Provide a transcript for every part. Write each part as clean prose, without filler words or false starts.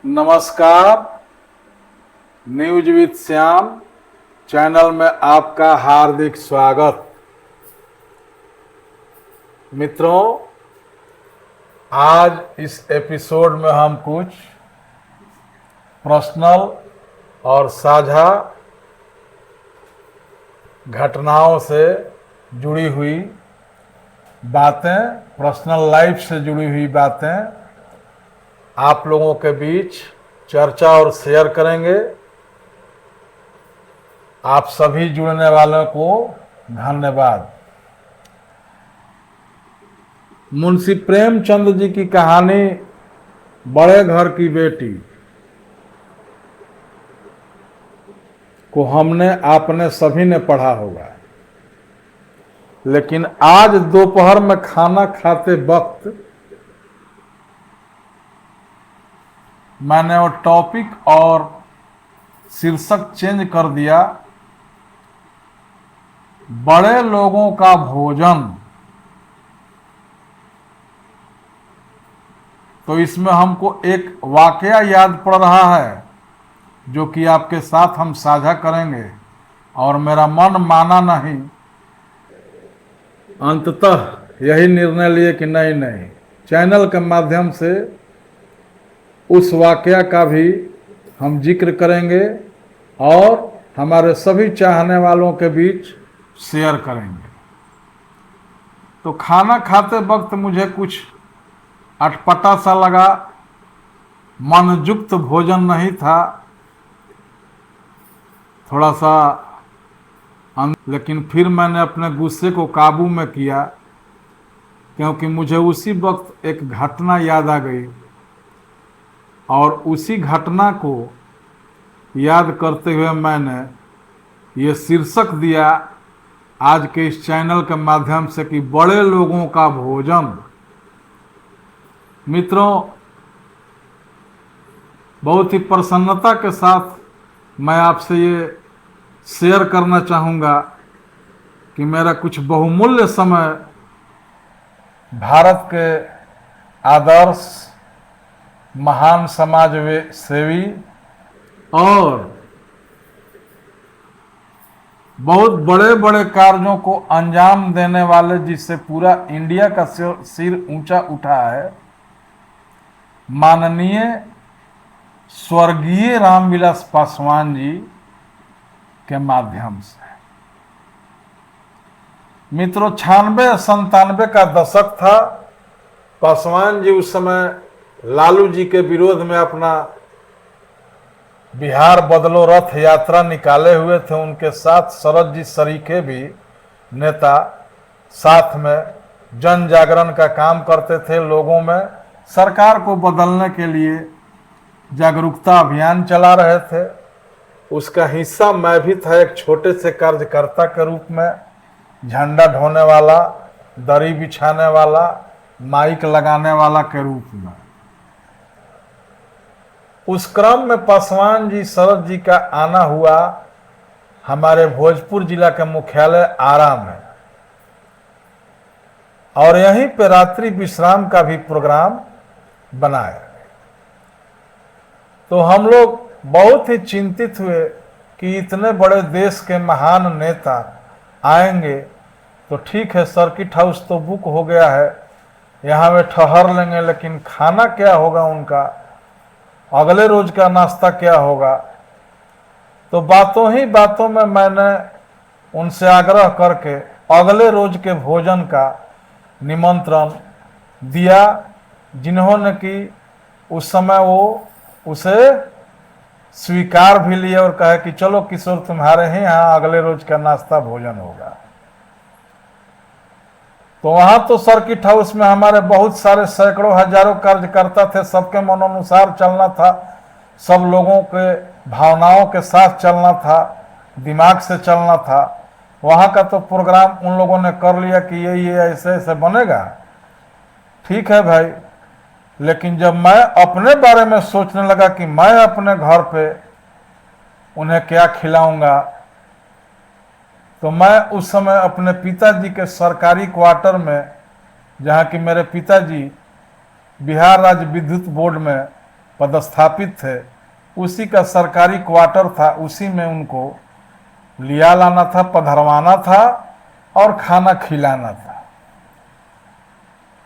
नमस्कार। News with Shyam channel में आपका हार्दिक स्वागत। मित्रों, आज इस एपिसोड में हम कुछ पर्सनल और साझा घटनाओं से जुड़ी हुई बातें, पर्सनल लाइफ से जुड़ी हुई बातें आप लोगों के बीच चर्चा और शेयर करेंगे। आप सभी जुड़ने वालों को धन्यवाद। मुंशी प्रेमचंद जी की कहानी बड़े घर की बेटी को हमने आपने सभी ने पढ़ा होगा, लेकिन आज दोपहर में खाना खाते वक्त मैंने वो टॉपिक और शीर्षक चेंज कर दिया, बड़े लोगों का भोजन। तो इसमें हमको एक वाकया याद पड़ रहा है जो कि आपके साथ हम साझा करेंगे, और मेरा मन माना नहीं, अंततः यही निर्णय लिए कि नहीं, चैनल के माध्यम से उस वाकया का भी हम जिक्र करेंगे और हमारे सभी चाहने वालों के बीच शेयर करेंगे। तो खाना खाते वक्त मुझे कुछ अटपटा सा लगा, मनयुक्त भोजन नहीं था, थोड़ा सा, लेकिन फिर मैंने अपने गुस्से को काबू में किया, क्योंकि मुझे उसी वक्त एक घटना याद आ गई, और उसी घटना को याद करते हुए मैंने ये शीर्षक दिया आज के इस चैनल के माध्यम से कि बड़े लोगों का भोजन। मित्रों, बहुत ही प्रसन्नता के साथ मैं आपसे ये शेयर करना चाहूँगा कि मेरा कुछ बहुमूल्य समय भारत के आदर्श महान समाज सेवी और बहुत बड़े बड़े कार्यों को अंजाम देने वाले, जिससे पूरा इंडिया का सिर ऊंचा उठा है, माननीय स्वर्गीय रामविलास पासवान जी के माध्यम से। मित्रों, 96-97 का दशक था। पासवान जी उस समय लालू जी के विरोध में अपना बिहार बदलो रथ यात्रा निकाले हुए थे। उनके साथ शरद जी सरीखे भी नेता साथ में जन जागरण का काम करते थे, लोगों में सरकार को बदलने के लिए जागरूकता अभियान चला रहे थे। उसका हिस्सा मैं भी था, एक छोटे से कार्यकर्ता के रूप में, झंडा ढोने वाला, दरी बिछाने वाला, माइक लगाने वाला के रूप में। उस क्रम में पासवान जी, शरद जी का आना हुआ हमारे भोजपुर जिला के मुख्यालय आरा में, और यहीं पे रात्रि विश्राम का भी प्रोग्राम बनाया। तो हम लोग बहुत ही चिंतित हुए कि इतने बड़े देश के महान नेता आएंगे तो ठीक है, सर्किट हाउस तो बुक हो गया है, यहाँ में ठहर लेंगे, लेकिन खाना क्या होगा उनका, अगले रोज का नाश्ता क्या होगा। तो बातों ही बातों में मैंने उनसे आग्रह करके अगले रोज के भोजन का निमंत्रण दिया, जिन्होंने कि उस समय वो उसे स्वीकार भी लिए और कहे कि चलो किशोर, तुम्हारे ही यहाँ अगले रोज का नाश्ता भोजन होगा। तो वहां तो सर्किट हाउस में हमारे बहुत सारे सैकड़ों हजारों कार्यकर्ता थे, सबके मनानुसार चलना था, सब लोगों के भावनाओं के साथ चलना था, दिमाग से चलना था। वहां का तो प्रोग्राम उन लोगों ने कर लिया कि ये ऐसे ऐसे बनेगा। ठीक है भाई, लेकिन जब मैं अपने बारे में सोचने लगा कि मैं अपने घर पे उन्हें क्या खिलाऊंगा, तो मैं उस समय अपने पिताजी के सरकारी क्वार्टर में, जहाँ कि मेरे पिताजी बिहार राज्य विद्युत बोर्ड में पदस्थापित थे, उसी का सरकारी क्वार्टर था, उसी में उनको लिया लाना था, पधरवाना था और खाना खिलाना था।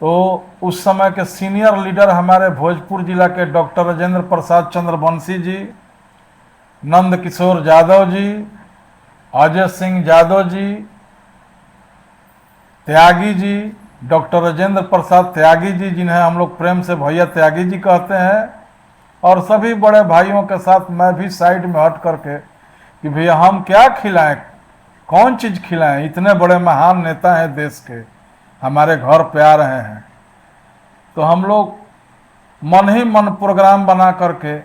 तो उस समय के सीनियर लीडर हमारे भोजपुर जिला के डॉक्टर राजेंद्र प्रसाद चंद्रवंशी जी, नंद किशोर यादव जी, अजय सिंह यादव जी, त्यागी जी, डॉक्टर राजेंद्र प्रसाद त्यागी जी, जिन्हें हम लोग प्रेम से भैया त्यागी जी कहते हैं, और सभी बड़े भाइयों के साथ मैं भी साइड में हट करके कि भैया हम क्या खिलाएं, कौन चीज़ खिलाएं, इतने बड़े महान नेता हैं देश के, हमारे घर पे आ रहे हैं। तो हम लोग मन ही मन प्रोग्राम बना करके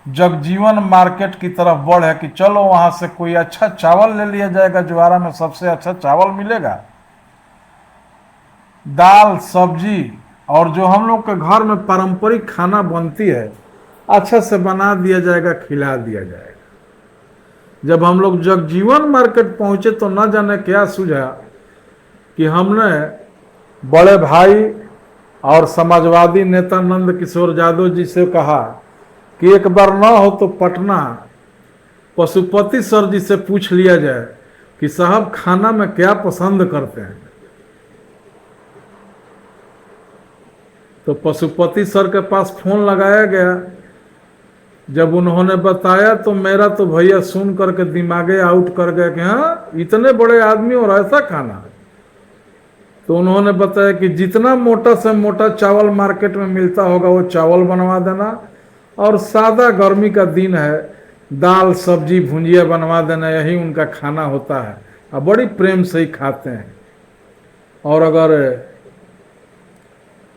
जगजीवन मार्केट की तरफ बढ़े कि चलो वहाँ से कोई अच्छा चावल ले लिया जाएगा, ज्वारा में सबसे अच्छा चावल मिलेगा, दाल सब्जी और जो हम लोग के घर में पारंपरिक खाना बनती है अच्छा से बना दिया जाएगा, खिला दिया जाएगा। जब हम लोग जगजीवन मार्केट पहुंचे तो न जाने क्या सूझा कि हमने बड़े भाई और समाजवादी नेता नंद किशोर यादव जी से कहा कि एक बार ना हो तो पटना पशुपति सर जी से पूछ लिया जाए कि साहब खाना में क्या पसंद करते हैं। तो पशुपति सर के पास फोन लगाया गया। जब उन्होंने बताया तो मेरा तो भैया सुन करके दिमागे आउट कर गया कि हाँ इतने बड़े आदमी और ऐसा खाना। तो उन्होंने बताया कि जितना मोटा से मोटा चावल मार्केट में मिलता होगा वो चावल बनवा देना, और सादा गर्मी का दिन है दाल सब्जी भुंजिया बनवा देना, यही उनका खाना होता है और बड़ी प्रेम से ही खाते हैं। और अगर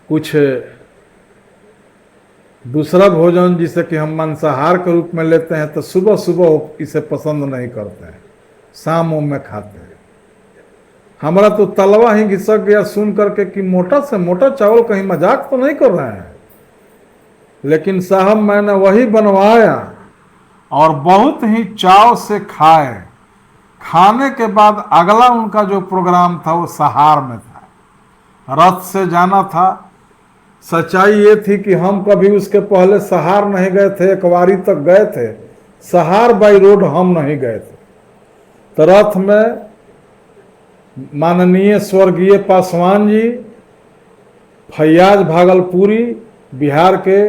कुछ दूसरा भोजन जिसे कि हम मांसाहार के रूप में लेते हैं तो सुबह सुबह इसे पसंद नहीं करते हैं, शाम में खाते हैं। हमारा तो तलवा ही घिसक गया सुन करके कि मोटा से मोटा चावल, कहीं मजाक तो नहीं कर रहे हैं। लेकिन साहब मैंने वही बनवाया और बहुत ही चाव से खाए। खाने के बाद अगला उनका जो प्रोग्राम था वो सहार में था, रथ से जाना था। सच्चाई ये थी कि हम कभी उसके पहले सहार नहीं गए थे, एक बारी तक गए थे, सहार बाई रोड हम नहीं गए थे। तो रथ में माननीय स्वर्गीय पासवान जी, फैयाज भागलपुरी बिहार के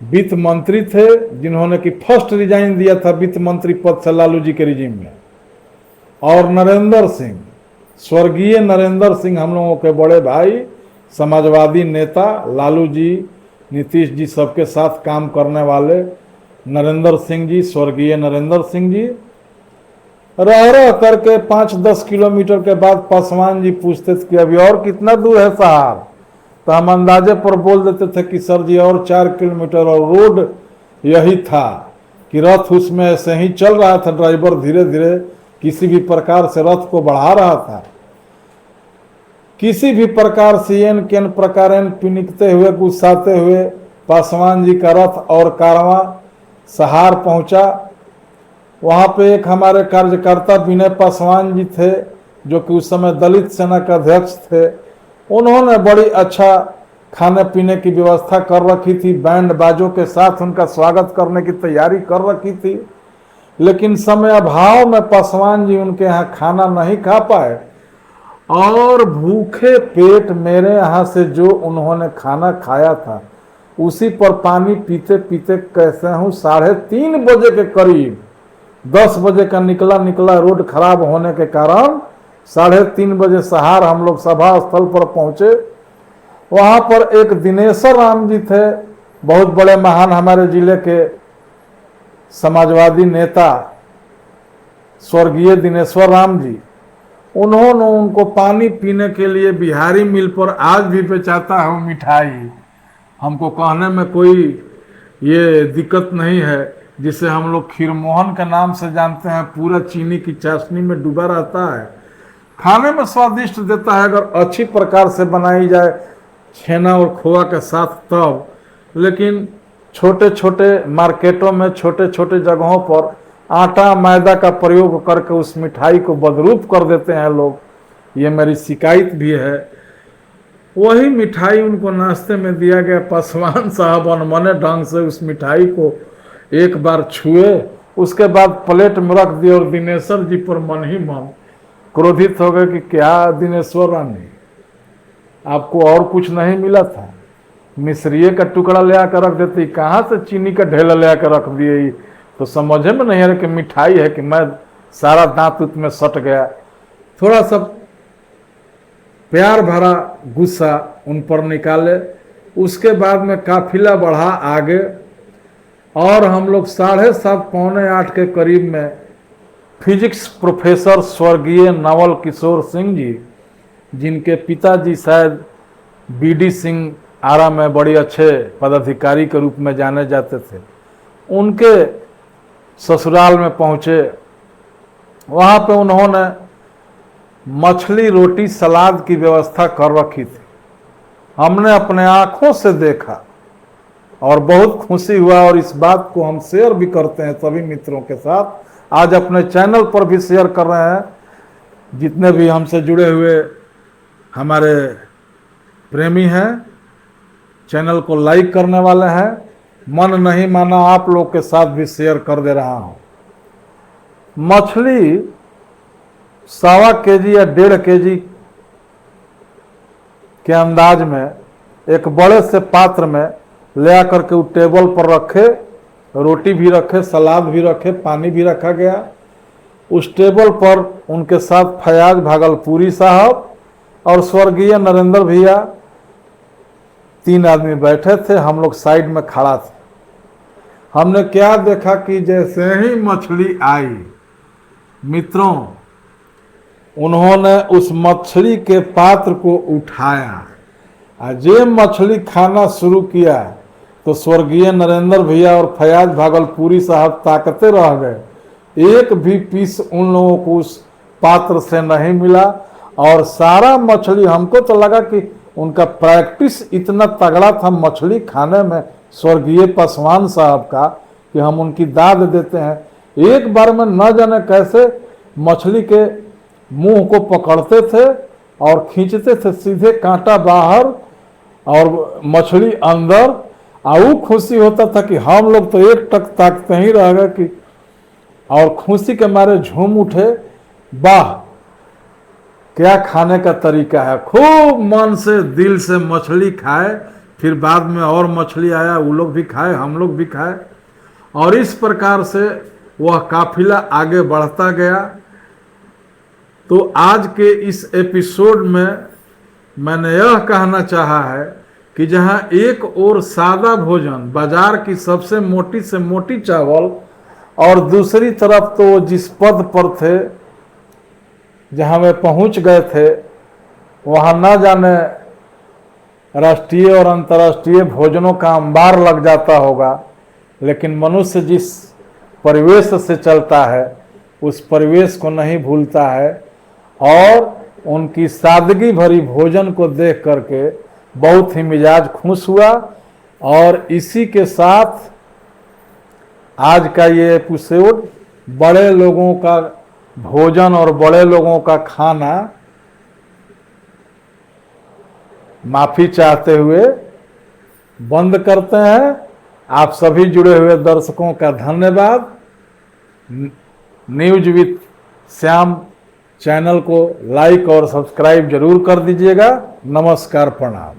वित्त मंत्री थे, जिन्होंने कि फर्स्ट रिजाइन दिया था वित्त मंत्री पद से लालू जी के रिजीम में, और नरेंद्र सिंह, स्वर्गीय नरेंद्र सिंह, हम लोगों के बड़े भाई, समाजवादी नेता, लालू जी नीतीश जी सबके साथ काम करने वाले नरेंद्र सिंह जी, स्वर्गीय नरेंद्र सिंह जी। रह करके 5-10 किलोमीटर के बाद पासवान जी पूछते थे कि अभी और कितना दूर है सहार, तो हम अंदाजे पर बोल देते थे कि सर जी और 4 किलोमीटर, और रोड यही था कि रथ उसमें ऐसे ही चल रहा था, ड्राइवर धीरे धीरे किसी भी प्रकार से रथ को बढ़ा रहा था। किसी भी प्रकार से एन केन प्रकार पिनिकते हुए गुस्साते हुए पासवान जी का रथ और कारवां सहार पहुंचा। वहां पे एक हमारे कार्यकर्ता विनय पासवान जी थे, जो कि उस समय दलित सेना के अध्यक्ष थे। उन्होंने बड़ी अच्छा खाने पीने की व्यवस्था कर रखी थी, बैंड बाजों के साथ उनका स्वागत करने की तैयारी कर रखी थी। लेकिन समय अभाव में पासवान जी उनके यहाँ खाना नहीं खा पाए, और भूखे पेट मेरे यहाँ से जो उन्होंने खाना खाया था उसी पर पानी पीते पीते कैसे हूँ 3:30 बजे के करीब, 10 बजे का निकला रोड खराब होने के कारण 3:30 बजे सहार हम लोग सभा स्थल पर पहुंचे। वहां पर एक दिनेश्वर राम जी थे, बहुत बड़े महान हमारे जिले के समाजवादी नेता स्वर्गीय दिनेश्वर राम जी। उन्होंने उनको पानी पीने के लिए बिहारी मिल पर आज भी बेचाता है वो मिठाई। हमको कहने में कोई ये दिक्कत नहीं है, जिसे हम लोग खीरमोहन के नाम से जानते हैं, पूरा चीनी की चाशनी में डूबा रहता है, खाने में स्वादिष्ट देता है अगर अच्छी प्रकार से बनाई जाए छेना और खोआ के साथ तब। लेकिन छोटे छोटे मार्केटों में, छोटे छोटे जगहों पर आटा मैदा का प्रयोग करके उस मिठाई को बदरूप कर देते हैं लोग, ये मेरी शिकायत भी है। वही मिठाई उनको नाश्ते में दिया गया। पासवान साहब अनमने ढंग से उस मिठाई को एक बार छुए, उसके बाद प्लेट में रख दिए और दिनेश्वर जी पर मन ही मन क्रोधित हो गए कि क्या दिनेश्वर रानी, आपको और कुछ नहीं मिला था? मिश्रिये का टुकड़ा ले आकर रख देती, कहाँ से चीनी का ढेला ले आकर रख दिए? तो समझे में नहीं आ रहा कि मिठाई है कि मैं सारा दांत उत में सट गया। थोड़ा सा प्यार भरा गुस्सा उन पर निकाले। उसके बाद में काफिला बढ़ा आगे और हम लोग 7:30 पौने 8 के करीब में फिजिक्स प्रोफेसर स्वर्गीय नवल किशोर सिंह जी, जिनके पिताजी शायद बीडी सिंह आरा में बड़ी अच्छे पदाधिकारी के रूप में जाने जाते थे, उनके ससुराल में पहुंचे। वहाँ पे उन्होंने मछली रोटी सलाद की व्यवस्था कर रखी थी। हमने अपने आँखों से देखा और बहुत खुशी हुआ और इस बात को हम शेयर भी करते हैं सभी मित्रों के साथ। आज अपने चैनल पर भी शेयर कर रहे हैं। जितने भी हमसे जुड़े हुए हमारे प्रेमी हैं, चैनल को लाइक करने वाले हैं, मन नहीं माना आप लोग के साथ भी शेयर कर दे रहा हूँ। मछली 1.25 केजी या 1.5 केजी के अंदाज में एक बड़े से पात्र में ले आकर के वो टेबल पर रखे, रोटी भी रखे, सलाद भी रखे, पानी भी रखा गया। उस टेबल पर उनके साथ फयाज भागलपुरी साहब और स्वर्गीय नरेंद्र भैया 3 आदमी बैठे थे। हम लोग साइड में खड़ा थे। हमने क्या देखा कि जैसे ही मछली आई, मित्रों, उन्होंने उस मछली के पात्र को उठाया और जे मछली खाना शुरू किया तो स्वर्गीय नरेंद्र भैया और फयाज भागलपुरी साहब ताकते रह गए। एक भी पीस उन लोगों को उस पात्र से नहीं मिला और सारा मछली, हमको तो लगा कि उनका प्रैक्टिस इतना तगड़ा था मछली खाने में स्वर्गीय पासवान साहब का कि हम उनकी दाद देते हैं। एक बार में न जाने कैसे मछली के मुंह को पकड़ते थे और खींचते थे, सीधे कांटा बाहर और मछली अंदर। वो खुशी होता था कि हम लोग तो एक टक ताकते ही रह गए कि, और खुशी के मारे झूम उठे। वाह, क्या खाने का तरीका है। खूब मन से दिल से मछली खाए। फिर बाद में और मछली आया, वो लोग भी खाए, हम लोग भी खाए और इस प्रकार से वह काफिला आगे बढ़ता गया। तो आज के इस एपिसोड में मैंने यह कहना चाहा है कि जहां एक और सादा भोजन, बाजार की सबसे मोटी से मोटी चावल, और दूसरी तरफ तो जिस पद पर थे, जहां वे पहुंच गए थे, वहां न जाने राष्ट्रीय और अंतर्राष्ट्रीय भोजनों का अंबार लग जाता होगा। लेकिन मनुष्य जिस परिवेश से चलता है उस परिवेश को नहीं भूलता है और उनकी सादगी भरी भोजन को देख करके बहुत ही मिजाज खुश हुआ। और इसी के साथ आज का ये एपिसोड बड़े लोगों का भोजन और बड़े लोगों का खाना, माफी चाहते हुए बंद करते हैं। आप सभी जुड़े हुए दर्शकों का धन्यवाद। न्यूज विद श्याम चैनल को लाइक और सब्सक्राइब जरूर कर दीजिएगा। नमस्कार, प्रणाम।